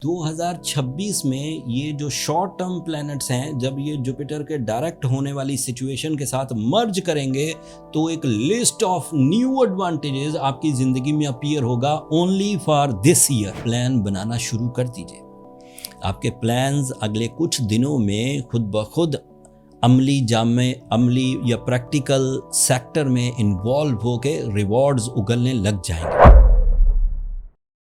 2026 میں یہ جو شارٹ ٹرم پلینٹس ہیں جب یہ جوپیٹر کے ڈائریکٹ ہونے والی سچویشن کے ساتھ مرج کریں گے تو ایک لسٹ آف نیو ایڈوانٹیجز آپ کی زندگی میں اپیئر ہوگا only for this year. Plan بنانا شروع کر دیجئے۔ آپ کے پلانز اگلے کچھ دنوں میں خود بخود عملی یا پریکٹیکل سیکٹر میں انوالو ہو کے ریوارڈز اگلنے لگ جائیں گے۔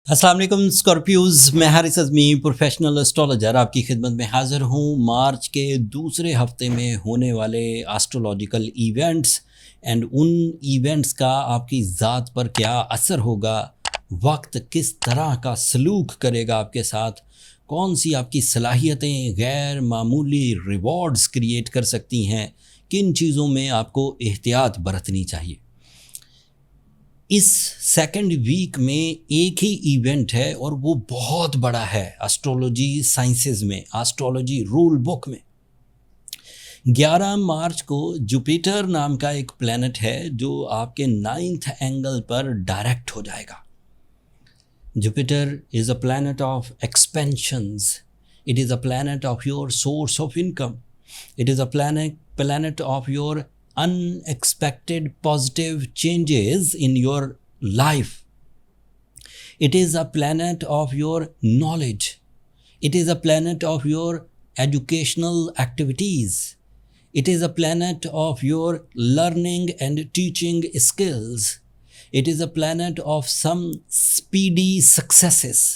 السلام علیکم اسکارپیوز، میں حارث اعظمی پروفیشنل اسٹرالوجر آپ کی خدمت میں حاضر ہوں۔ مارچ کے دوسرے ہفتے میں ہونے والے ایسٹرولوجیکل ایونٹس اینڈ ان ایونٹس کا آپ کی ذات پر کیا اثر ہوگا، وقت کس طرح کا سلوک کرے گا آپ کے ساتھ، کون سی آپ کی صلاحیتیں غیر معمولی ریوارڈز کریٹ کر سکتی ہیں، کن چیزوں میں آپ کو احتیاط برتنی چاہیے۔ اس سیکنڈ ویک میں ایک ہی ایونٹ ہے اور وہ بہت بڑا ہے ایسٹرولوجی سائنسز میں، ایسٹرولوجی رول بک میں۔ 11 مارچ کو جوپیٹر نام کا ایک پلینٹ ہے جو آپ کے 9th اینگل پر ڈائریکٹ ہو جائے گا۔ Jupiter is a planet of expansions, it is a planet of your source of income, it is a planet of your unexpected positive changes in your life. It is a planet of your knowledge. It is a planet of your educational activities. It is a planet of your learning and teaching skills. It is a planet of some speedy successes.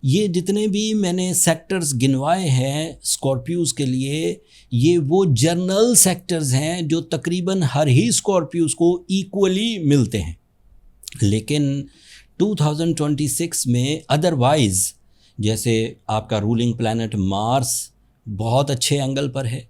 یہ جتنے بھی میں نے sectors گنوائے ہیں اسکارپیوز کے لیے، یہ وہ جنرل سیکٹرز ہیں جو تقریباً ہر ہی اسکارپیوز کو ایکولی ملتے ہیں، لیکن 2026 میں ادروائز جیسے آپ کا رولنگ پلینٹ مارس بہت اچھے اینگل پر ہے،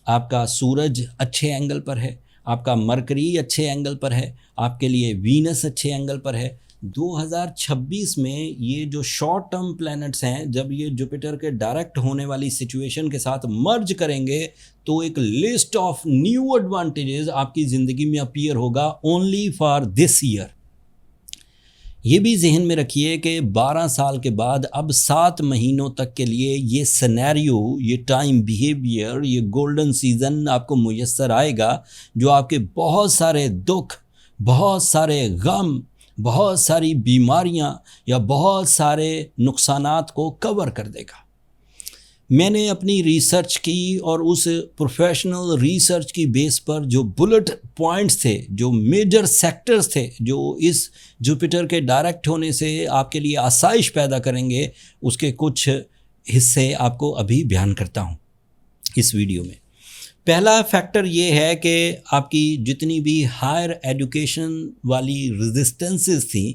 آپ کا سورج اچھے اینگل پر ہے، آپ کا مرکری اچھے اینگل پر ہے، آپ کے لیے وینس اچھے اینگل پر ہے۔ 2026 میں یہ جو شارٹ ٹرم پلینٹس ہیں جب یہ جوپیٹر کے ڈائریکٹ ہونے والی سچویشن کے ساتھ مرج کریں گے تو ایک لسٹ آف نیو ایڈوانٹیجز آپ کی زندگی میں اپیئر ہوگا اونلی فار دس ایئر۔ یہ بھی ذہن میں رکھیے کہ 12 سال کے بعد اب 7 مہینوں تک کے لیے یہ سینیریو، یہ ٹائم بیہیویئر، یہ گولڈن سیزن آپ کو میسر آئے گا جو آپ کے بہت سارے دکھ، بہت سارے غم، بہت ساری بیماریاں یا بہت سارے نقصانات کو کور کر دے گا۔ میں نے اپنی ریسرچ کی اور اس پروفیشنل ریسرچ کی بیس پر جو بلٹ پوائنٹس تھے، جو میجر سیکٹرز تھے جو اس جوپیٹر کے ڈائریکٹ ہونے سے آپ کے لیے آسائش پیدا کریں گے، اس کے کچھ حصے آپ کو ابھی بیان کرتا ہوں اس ویڈیو میں۔ پہلا فیکٹر یہ ہے کہ آپ کی جتنی بھی ہائر ایجوکیشن والی ریزسٹنسز تھیں،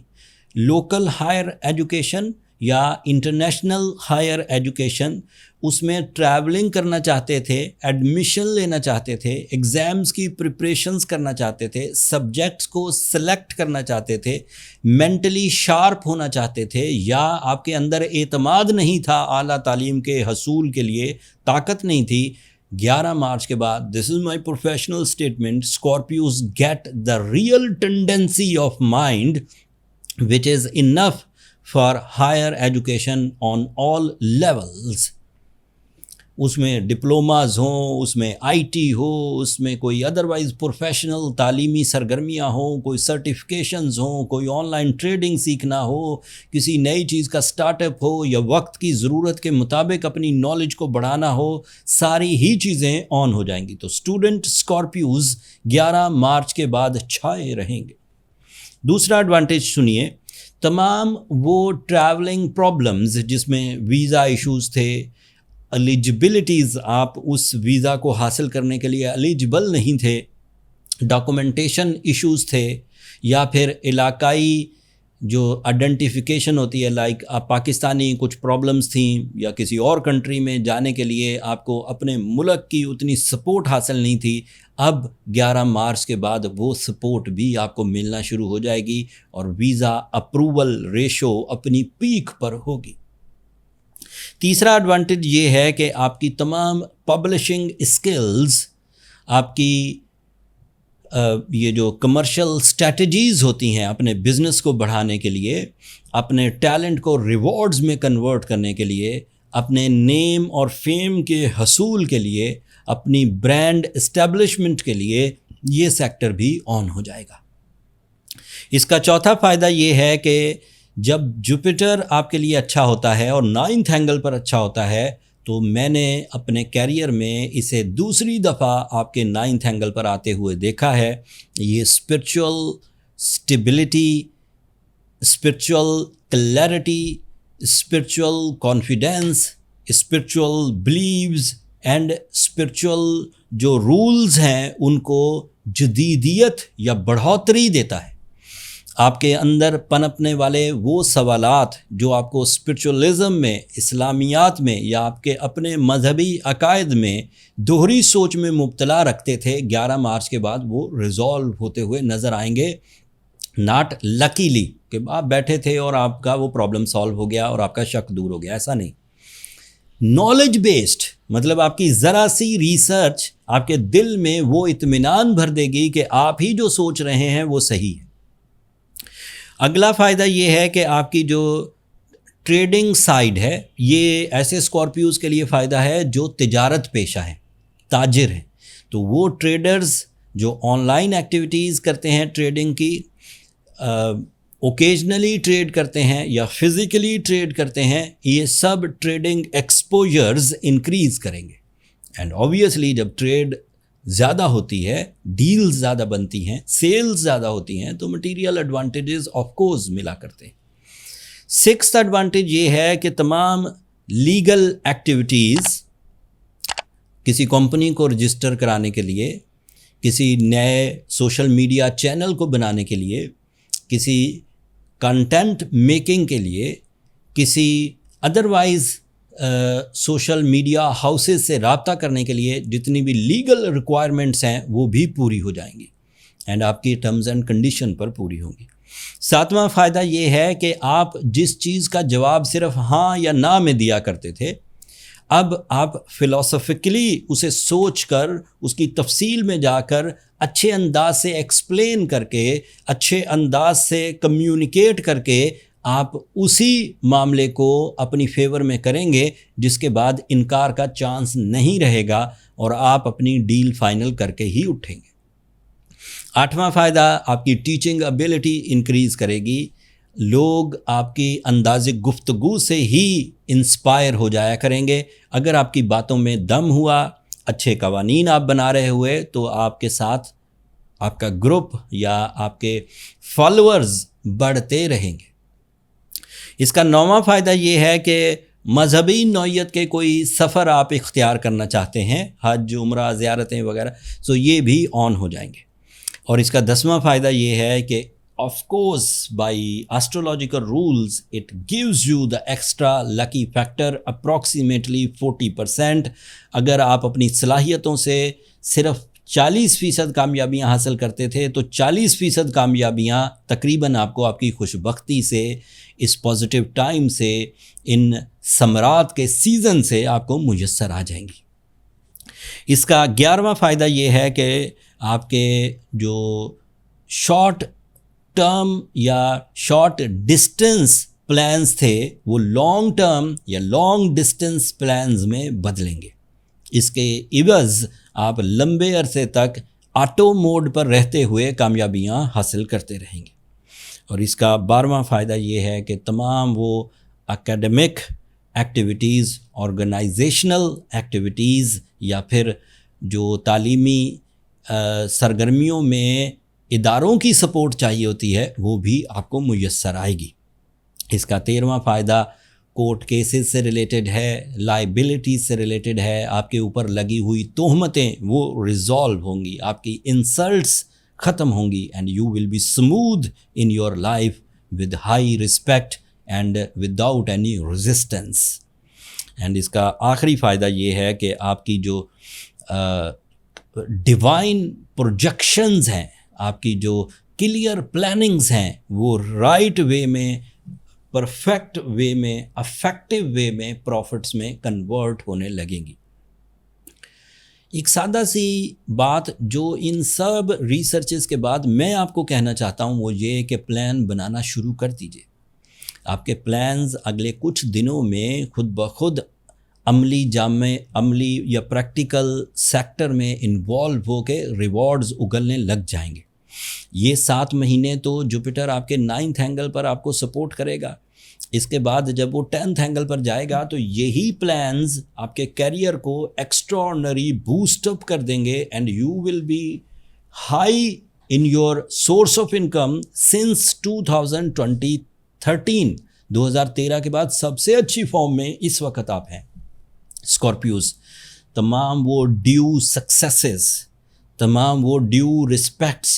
لوکل ہائر ایجوکیشن یا انٹرنیشنل ہائر ایجوکیشن، اس میں ٹریولنگ کرنا چاہتے تھے، ایڈمیشن لینا چاہتے تھے، ایگزامز کی پریپریشنز کرنا چاہتے تھے، سبجیکٹس کو سلیکٹ کرنا چاہتے تھے، مینٹلی شارپ ہونا چاہتے تھے، یا آپ کے اندر اعتماد نہیں تھا اعلیٰ تعلیم کے حصول کے لیے، طاقت نہیں تھی، 11 مارچ کے بعد this is my professional statement, Scorpios get the real tendency of mind which is enough for higher education on all levels. اس میں ڈپلوماز ہوں، اس میں آئی ٹی ہو، اس میں کوئی ادروائز پروفیشنل تعلیمی سرگرمیاں ہوں، کوئی سرٹیفکیشنز ہوں، کوئی آن لائن ٹریڈنگ سیکھنا ہو، کسی نئی چیز کا سٹارٹ اپ ہو، یا وقت کی ضرورت کے مطابق اپنی نالج کو بڑھانا ہو، ساری ہی چیزیں آن ہو جائیں گی۔ تو اسٹوڈنٹ اسکارپیوز 11 مارچ کے بعد چھائے رہیں گے۔ دوسرا ایڈوانٹیج سنیے، تمام وہ ٹریولنگ پرابلمز جس میں ویزا ایشوز تھے، ایلیجبلٹیز، آپ اس ویزا کو حاصل کرنے کے لیے ایلیجبل نہیں تھے، ڈاکومنٹیشن ایشوز تھے، یا پھر علاقائی جو آئیڈینٹیفیکیشن ہوتی ہے، لائک آپ پاکستانی، کچھ پرابلمز تھیں، یا کسی اور کنٹری میں جانے کے لیے آپ کو اپنے ملک کی اتنی سپورٹ حاصل نہیں تھی، اب 11 مارچ کے بعد وہ سپورٹ بھی آپ کو ملنا شروع ہو جائے گی اور ویزا اپروول ریشو اپنی پیک پر ہوگی۔ تیسرا ایڈوانٹیج یہ ہے کہ آپ کی تمام پبلشنگ اسکلز، آپ کی یہ جو کمرشل اسٹریٹجیز ہوتی ہیں اپنے بزنس کو بڑھانے کے لیے، اپنے ٹیلنٹ کو ریوارڈز میں کنورٹ کرنے کے لیے، اپنے نیم اور فیم کے حصول کے لیے، اپنی برانڈ اسٹیبلشمنٹ کے لیے یہ سیکٹر بھی آن ہو جائے گا۔ اس کا چوتھا فائدہ یہ ہے کہ جب جوپیٹر آپ کے لیے اچھا ہوتا ہے اور 9th اینگل پر اچھا ہوتا ہے، تو میں نے اپنے کیریئر میں اسے دوسری دفعہ آپ کے 9th اینگل پر آتے ہوئے دیکھا ہے۔ یہ spiritual stability, spiritual clarity, spiritual confidence, spiritual beliefs and spiritual جو رولز ہیں ان کو جدیدیت یا بڑھوتری دیتا ہے۔ آپ کے اندر پنپنے والے وہ سوالات جو آپ کو اسپرچولزم میں، اسلامیات میں یا آپ کے اپنے مذہبی عقائد میں دوہری سوچ میں مبتلا رکھتے تھے، 11 مارچ کے بعد وہ ریزالو ہوتے ہوئے نظر آئیں گے۔ ناٹ لکیلی کہ آپ بیٹھے تھے اور آپ کا وہ پرابلم سالو ہو گیا اور آپ کا شک دور ہو گیا، ایسا نہیں۔ نالج بیسڈ مطلب آپ کی ذرا سی ریسرچ آپ کے دل میں وہ اطمینان بھر دے گی کہ آپ ہی جو سوچ رہے ہیں وہ صحیح ہے۔ اگلا فائدہ یہ ہے کہ آپ کی جو ٹریڈنگ سائڈ ہے، یہ ایسے اسکارپیوز کے لیے فائدہ ہے جو تجارت پیشہ ہیں، تاجر ہیں۔ تو وہ ٹریڈرز جو آن لائن ایکٹیویٹیز کرتے ہیں ٹریڈنگ کی، اوکیجنلی ٹریڈ کرتے ہیں یا فزیکلی ٹریڈ کرتے ہیں، یہ سب ٹریڈنگ ایکسپوجرز انکریز کریں گے۔ اینڈ اوبویسلی جب ٹریڈ زیادہ ہوتی ہے، ڈیلز زیادہ بنتی ہیں، سیلز زیادہ ہوتی ہیں، تو مٹیریل ایڈوانٹیجز آف کورس ملا کرتے ہیں۔ 6th ایڈوانٹیج یہ ہے کہ تمام لیگل ایکٹیویٹیز کسی کمپنی کو رجسٹر کرانے کے لیے، کسی نئے سوشل میڈیا چینل کو بنانے کے لیے، کسی کنٹینٹ میکنگ کے لیے، کسی ادروائز سوشل میڈیا ہاؤسز سے رابطہ کرنے کے لیے جتنی بھی لیگل ریکوائرمنٹس ہیں وہ بھی پوری ہو جائیں گی اینڈ آپ کی ٹرمز اینڈ کنڈیشن پر پوری ہوں گی۔ 7واں فائدہ یہ ہے کہ آپ جس چیز کا جواب صرف ہاں یا نہ میں دیا کرتے تھے، اب آپ فلاسفیکلی اسے سوچ کر، اس کی تفصیل میں جا کر، اچھے انداز سے ایکسپلین کر کے، اچھے انداز سے کمیونیکیٹ کر کے آپ اسی معاملے کو اپنی فیور میں کریں گے، جس کے بعد انکار کا چانس نہیں رہے گا اور آپ اپنی ڈیل فائنل کر کے ہی اٹھیں گے۔ 8واں فائدہ آپ کی ٹیچنگ ایبلٹی انکریز کرے گی۔ لوگ آپ کی انداز گفتگو سے ہی انسپائر ہو جایا کریں گے۔ اگر آپ کی باتوں میں دم ہوا، اچھے قوانین آپ بنا رہے ہوئے، تو آپ کے ساتھ آپ کا گروپ یا آپ کے فالوورز بڑھتے رہیں گے۔ اس کا 9واں فائدہ یہ ہے کہ مذہبی نوعیت کے کوئی سفر آپ اختیار کرنا چاہتے ہیں، حج، عمرہ، زیارتیں وغیرہ، سو یہ بھی آن ہو جائیں گے۔ اور اس کا 10واں فائدہ یہ ہے کہ of course by astrological rules it gives you the extra lucky factor approximately 40%۔ اگر آپ اپنی صلاحیتوں سے صرف 40% کامیابیاں حاصل کرتے تھے، تو 40% کامیابیاں تقریباً آپ کو آپ کی خوش بختی سے، اس پازیٹیو ٹائم سے، ان ثمرات کے سیزن سے آپ کو میسر آ جائیں گی۔ اس کا 11واں فائدہ یہ ہے کہ آپ کے جو شارٹ ٹرم یا شارٹ ڈسٹنس پلانز تھے وہ لانگ ٹرم یا لانگ ڈسٹنس پلانز میں بدلیں گے۔ اس کے عوض آپ لمبے عرصے تک آٹو موڈ پر رہتے ہوئے کامیابیاں حاصل کرتے رہیں گے۔ اور اس کا 12واں فائدہ یہ ہے کہ تمام وہ اکیڈمک ایکٹیویٹیز، آرگنائزیشنل ایکٹیویٹیز یا پھر جو تعلیمی سرگرمیوں میں اداروں کی سپورٹ چاہیے ہوتی ہے، وہ بھی آپ کو میسر آئے گی۔ اس کا 13واں فائدہ کورٹ کیسز سے ریلیٹڈ ہے، لائبلٹیز سے ریلیٹڈ ہے۔ آپ کے اوپر لگی ہوئی تہمتیں وہ ریزالو ہوں گی، آپ کی انسلٹس ختم ہوں گی، and you will be smooth in your life with high respect and without any resistance. And اس کا آخری فائدہ یہ ہے کہ آپ کی جو ڈیوائن پروجیکشنز ہیں، آپ کی جو کلیئر پلاننگز ہیں، وہ رائٹ وے میں، پرفیکٹ وے میں، افیکٹو وے میں پروفٹس میں کنورٹ ہونے لگیں گی۔ ایک سادہ سی بات جو ان سب ریسرچز کے بعد میں آپ کو کہنا چاہتا ہوں وہ یہ کہ پلان بنانا شروع کر دیجئے۔ آپ کے پلانز اگلے کچھ دنوں میں خود بخود عملی یا پریکٹیکل سیکٹر میں انوالو ہو کے ریوارڈز اگلنے لگ جائیں گے. یہ 7 مہینے تو جوپیٹر آپ کے 9th اینگل پر آپ کو سپورٹ کرے گا. اس کے بعد جب وہ 10th اینگل پر جائے گا تو یہی پلانز آپ کے کیریئر کو ایکسٹراڈنری بوسٹ اپ کر دیں گے and you will be high in your source of income since 2013 کے بعد سب سے اچھی فارم میں اس وقت آپ ہیں. اسکارپیوز، تمام وہ ڈیو سکسیسز، تمام وہ ڈیو رسپیکٹس،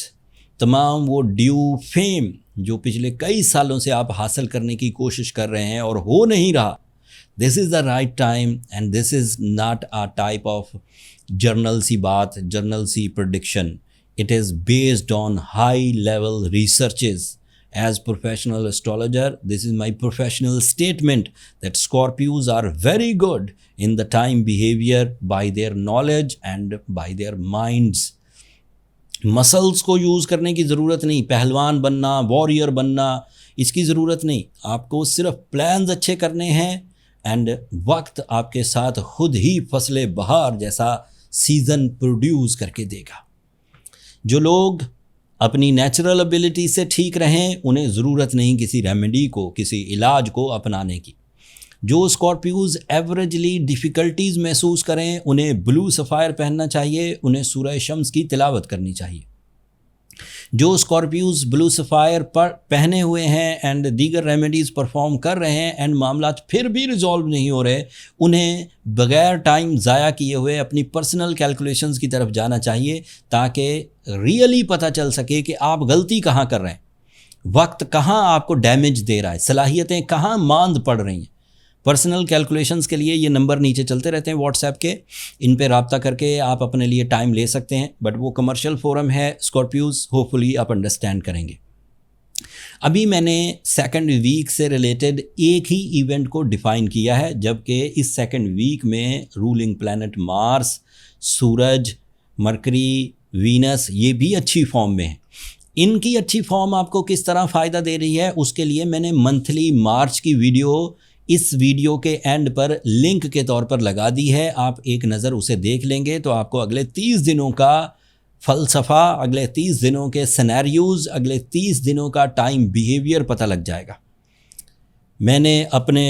تمام وہ ڈیو فیم جو پچھلے کئی سالوں سے آپ حاصل کرنے کی کوشش کر رہے ہیں اور ہو نہیں رہا، this is the right time and this is not a type of general سی بات، جرنل سی prediction. It is based on high level researches. As professional astrologer, this is my professional statement that Scorpios are very good in the time behavior by their knowledge and by their minds. Muscles کو use کرنے کی ضرورت نہیں، پہلوان بننا، warrior بننا، اس کی ضرورت نہیں. آپ کو صرف پلانز اچھے کرنے ہیں اینڈ وقت آپ کے ساتھ خود ہی فصل بہار جیسا سیزن پروڈیوس کر کے دے گا. جو لوگ اپنی نیچرل ابیلٹی سے ٹھیک رہیں انہیں ضرورت نہیں کسی ریمیڈی کو، کسی علاج کو اپنانے کی. جو اسکارپیوز ایوریجلی ڈیفیکلٹیز محسوس کریں انہیں بلو سفائر پہننا چاہیے، انہیں سورہ شمس کی تلاوت کرنی چاہیے. جو اسکارپیوز بلو سفائر پر پہنے ہوئے ہیں اینڈ دیگر ریمیڈیز پرفارم کر رہے ہیں اینڈ معاملات پھر بھی ریزالو نہیں ہو رہے، انہیں بغیر ٹائم ضائع کیے ہوئے اپنی پرسنل کیلکولیشنز کی طرف جانا چاہیے تاکہ ریئلی پتہ چل سکے کہ آپ غلطی کہاں کر رہے ہیں، وقت کہاں آپ کو ڈیمیج دے رہا ہے، صلاحیتیں کہاں ماند پڑ رہی ہیں. پرسنل کیلکولیشنز کے لیے یہ نمبر نیچے چلتے رہتے ہیں واٹس ایپ کے، ان پہ رابطہ کر کے آپ اپنے لیے ٹائم لے سکتے ہیں، بٹ وہ کمرشل فورم ہے اسکارپیوز، ہوپفلی آپ انڈرسٹینڈ کریں گے. ابھی میں نے سیکنڈ ویک سے ریلیٹڈ ایک ہی ایونٹ کو ڈیفائن کیا ہے، جبکہ اس سیکنڈ ویک میں رولنگ پلانٹ مارس، سورج، مرکری، وینس یہ بھی اچھی فارم میں ہیں. ان کی اچھی فارم آپ کو کس طرح فائدہ دے رہی ہے اس کے لیے میں نے منتھلی مارچ کی ویڈیو اس ویڈیو کے اینڈ پر لنک کے طور پر لگا دی ہے. آپ ایک نظر اسے دیکھ لیں گے تو آپ کو اگلے 30 دنوں کا فلسفہ، اگلے 30 دنوں کے سینیریوز، اگلے 30 دنوں کا ٹائم بیہیویئر پتہ لگ جائے گا. میں نے اپنے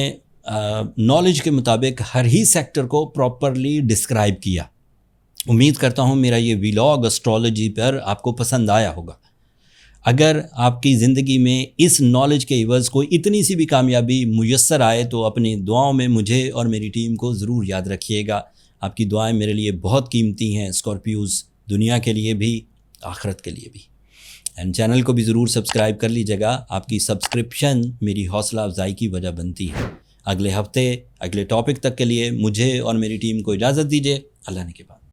نالج کے مطابق ہر ہی سیکٹر کو پراپرلی ڈسکرائب کیا. امید کرتا ہوں میرا یہ ویلاگ اسٹرالوجی پر آپ کو پسند آیا ہوگا. اگر آپ کی زندگی میں اس نالج کے عوض کوئی اتنی سی بھی کامیابی میسر آئے تو اپنی دعاؤں میں مجھے اور میری ٹیم کو ضرور یاد رکھیے گا. آپ کی دعائیں میرے لیے بہت قیمتی ہیں اسکارپیوز، دنیا کے لیے بھی، آخرت کے لیے بھی. اینڈ چینل کو بھی ضرور سبسکرائب کر لیجیے گا. آپ کی سبسکرپشن میری حوصلہ افزائی کی وجہ بنتی ہے. اگلے ہفتے اگلے ٹاپک تک کے لیے مجھے اور میری ٹیم کو اجازت دیجیے. اللہ نے کے بعد.